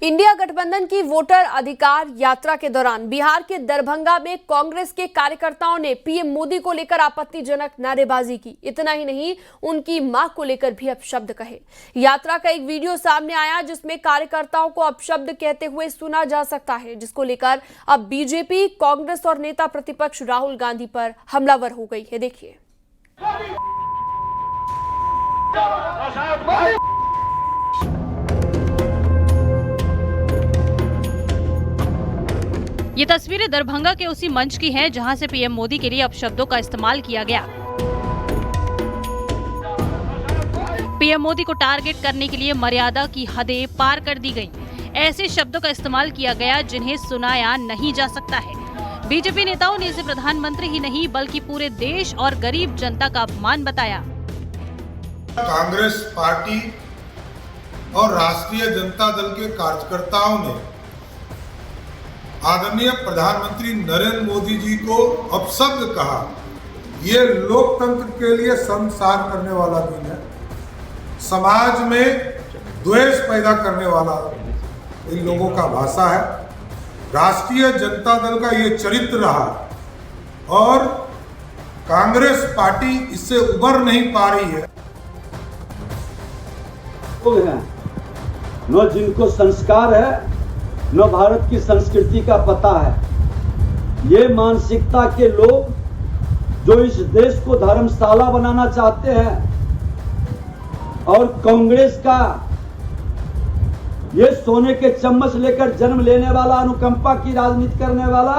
India गठबंधन की voter अधिकार यात्रा के दौरान बिहार के दरभंगा में कांग्रेस के कार्यकर्ताओं ने पीएम मोदी को लेकर आपत्तिजनक नारेबाजी की। इतना ही नहीं, उनकी मां को लेकर भी अपशब्द कहे। यात्रा का एक वीडियो सामने आया जिसमें कार्यकर्ताओं को अपशब्द कहते हुए सुना जा सकता है, जिसको लेकर अब बीजेपी, कांग्रेस और नेता प्रतिपक्ष राहुल गांधी पर हमलावर हो गई है। देखिए। ये तस्वीरें दरभंगा के उसी मंच की हैं जहां से पीएम मोदी के लिए अपशब्दों का इस्तेमाल किया गया। पीएम मोदी को टारगेट करने के लिए मर्यादा की हदें पार कर दी गई। ऐसे शब्दों का इस्तेमाल किया गया जिन्हें सुनाया नहीं जा सकता है। बीजेपी नेताओं ने इसे प्रधानमंत्री ही नहीं बल्कि पूरे देश और गरीब जनता का अपमान बताया। कांग्रेस पार्टी और राष्ट्रीय जनता दल के कार्यकर्ताओं ने आदरणीय प्रधानमंत्री नरेंद्र मोदी जी को अपशब्द कहा। ये लोकतंत्र के लिए शर्मसार करने वाला दिन है। समाज में द्वेष पैदा करने वाला इन लोगों का भाषा है। राष्ट्रीय जनता दल का ये चरित्र रहा और कांग्रेस पार्टी इससे उबर नहीं पा रही है। न जिनको संस्कार है न भारत की संस्कृति का पता है। ये मानसिकता के लोग जो इस देश को धर्मशाला बनाना चाहते हैं और कांग्रेस का ये सोने के चम्मच लेकर जन्म लेने वाला, अनुकंपा की राजनीति करने वाला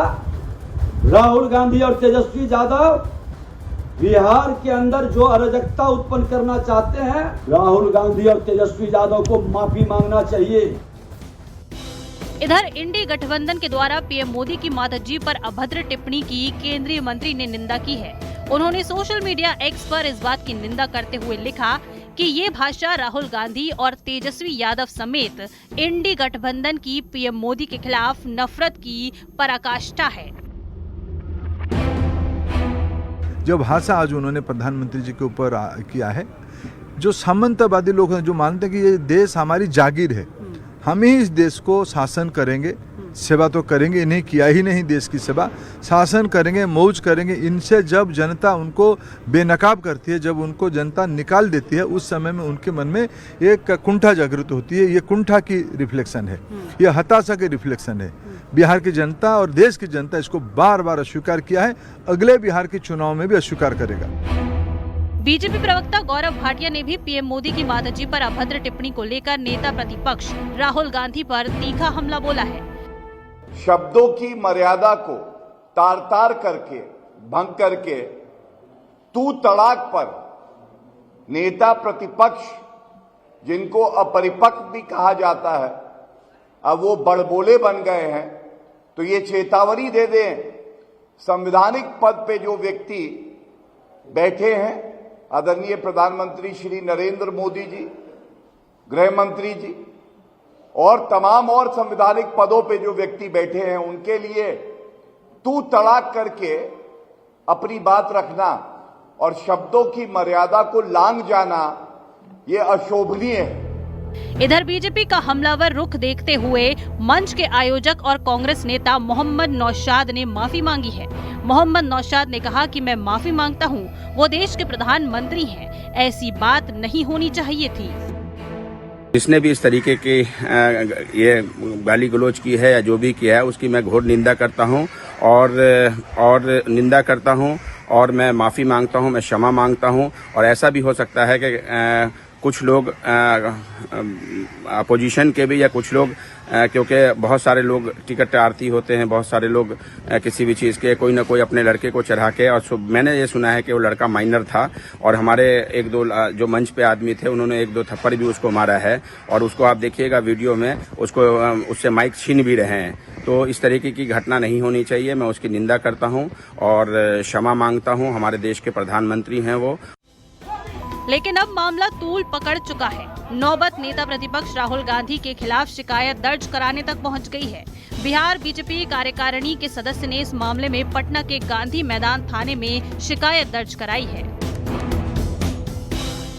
राहुल गांधी और तेजस्वी यादव बिहार के अंदर जो अराजकता उत्पन्न करना चाहते हैं, राहुल गांधी और तेजस्वी यादव को माफी मांगना चाहिए। इधर इंडी गठबंधन के द्वारा पीएम मोदी की माता जी पर अभद्र टिप्पणी की केंद्रीय मंत्री ने निंदा की है। उन्होंने सोशल मीडिया एक्स पर इस बात की निंदा करते हुए लिखा कि ये भाषा राहुल गांधी और तेजस्वी यादव समेत इंडी गठबंधन की पीएम मोदी के खिलाफ नफरत की पराकाष्ठा है। जो भाषा आज उन्होंने प्रधानमंत्री जी के ऊपर किया है, जो सामंतवादी लोग हैं जो मानते हैं कि ये देश हमारी जागीर है, हम ही इस देश को शासन करेंगे, सेवा तो करेंगे, इन्हें किया ही नहीं देश की सेवा, शासन करेंगे, मौज करेंगे। इनसे जब जनता उनको बेनकाब करती है, जब उनको जनता निकाल देती है, उस समय में उनके मन में एक कुंठा जागृत होती है। ये कुंठा की रिफ्लेक्शन है, ये हताशा की रिफ्लेक्शन है। बिहार की जनता और देश की जनता इसको बार बार अस्वीकार किया है, अगले बिहार के चुनाव में भी अस्वीकार करेगा। बीजेपी प्रवक्ता गौरव भाटिया ने भी पीएम मोदी की माताजी पर अभद्र टिप्पणी को लेकर नेता प्रतिपक्ष राहुल गांधी पर तीखा हमला बोला है। शब्दों की मर्यादा को तार तार करके भंग करके तू तड़ाक पर नेता प्रतिपक्ष जिनको अपरिपक्व भी कहा जाता है, अब वो बड़बोले बन गए हैं। तो ये चेतावनी दे दें, संवैधानिक पद पे जो व्यक्ति बैठे हैं, आदरणीय प्रधानमंत्री श्री नरेंद्र मोदी जी, गृह मंत्री जी और तमाम और संवैधानिक पदों पे जो व्यक्ति बैठे हैं, उनके लिए तू तड़ाक करके अपनी बात रखना और शब्दों की मर्यादा को लांघ जाना, ये अशोभनीय है। इधर बीजेपी का हमलावर रुख देखते हुए मंच के आयोजक और कांग्रेस नेता मोहम्मद नौशाद ने माफी मांगी है। मोहम्मद नौशाद ने कहा कि मैं माफी मांगता हूं, वो देश के प्रधानमंत्री हैं, ऐसी बात नहीं होनी चाहिए थी। जिसने भी इस तरीके की ये गाली गलौज की है या जो भी किया है, उसकी मैं घोर निंदा करता हूं और निंदा करता हूं और मैं माफी मांगता हूं, मैं क्षमा मांगता हूं। और ऐसा भी हो सकता है कि कुछ लोग अपोजिशन के भी या कुछ लोग, क्योंकि बहुत सारे लोग टिकट आरती होते हैं, बहुत सारे लोग किसी भी चीज़ के कोई ना कोई अपने लड़के को चढ़ा के, और मैंने ये सुना है कि वो लड़का माइनर था और हमारे एक दो जो मंच पे आदमी थे उन्होंने एक दो थप्पड़ भी उसको मारा है और उसको आप देखिएगा वीडियो में, उसको उससे माइक छीन भी रहे हैं। तो इस तरीके की घटना नहीं होनी चाहिए। मैं उसकी निंदा करता हूँ और क्षमा मांगता हूँ। हमारे देश के प्रधानमंत्री हैं वो। लेकिन अब मामला तूल पकड़ चुका है। नौबत नेता प्रतिपक्ष राहुल गांधी के खिलाफ शिकायत दर्ज कराने तक पहुंच गई है। बिहार बीजेपी कार्यकारिणी के सदस्य ने इस मामले में पटना के गांधी मैदान थाने में शिकायत दर्ज कराई है।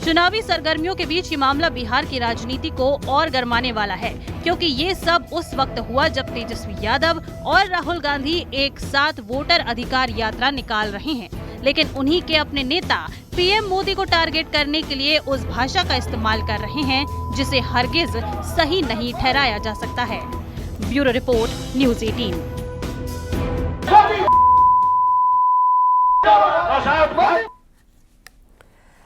चुनावी सरगर्मियों के बीच ये मामला बिहार की राजनीति को और गरमाने वाला है, क्योंकि ये सब उस वक्त हुआ जब तेजस्वी यादव और राहुल गांधी एक साथ वोटर अधिकार यात्रा निकाल रहे हैं, लेकिन उन्हीं के अपने नेता पीएम मोदी को टारगेट करने के लिए उस भाषा का इस्तेमाल कर रहे हैं जिसे हरगिज सही नहीं ठहराया जा सकता है। Bureau report, news 18।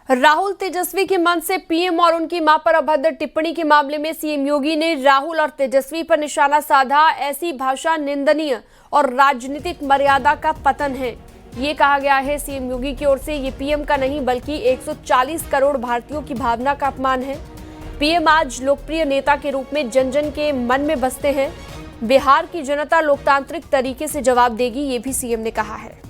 राहुल तेजस्वी के मन से पीएम और उनकी मां पर अभद्र टिप्पणी के मामले में सीएम योगी ने राहुल और तेजस्वी पर निशाना साधा। ऐसी भाषा निंदनीय और राजनीतिक मर्यादा का पतन है, ये कहा गया है सीएम योगी की ओर से। ये पीएम का नहीं बल्कि 140 करोड़ भारतीयों की भावना का अपमान है। पीएम आज लोकप्रिय नेता के रूप में जन जन के मन में बसते हैं। बिहार की जनता लोकतांत्रिक तरीके से जवाब देगी, ये भी सीएम ने कहा है।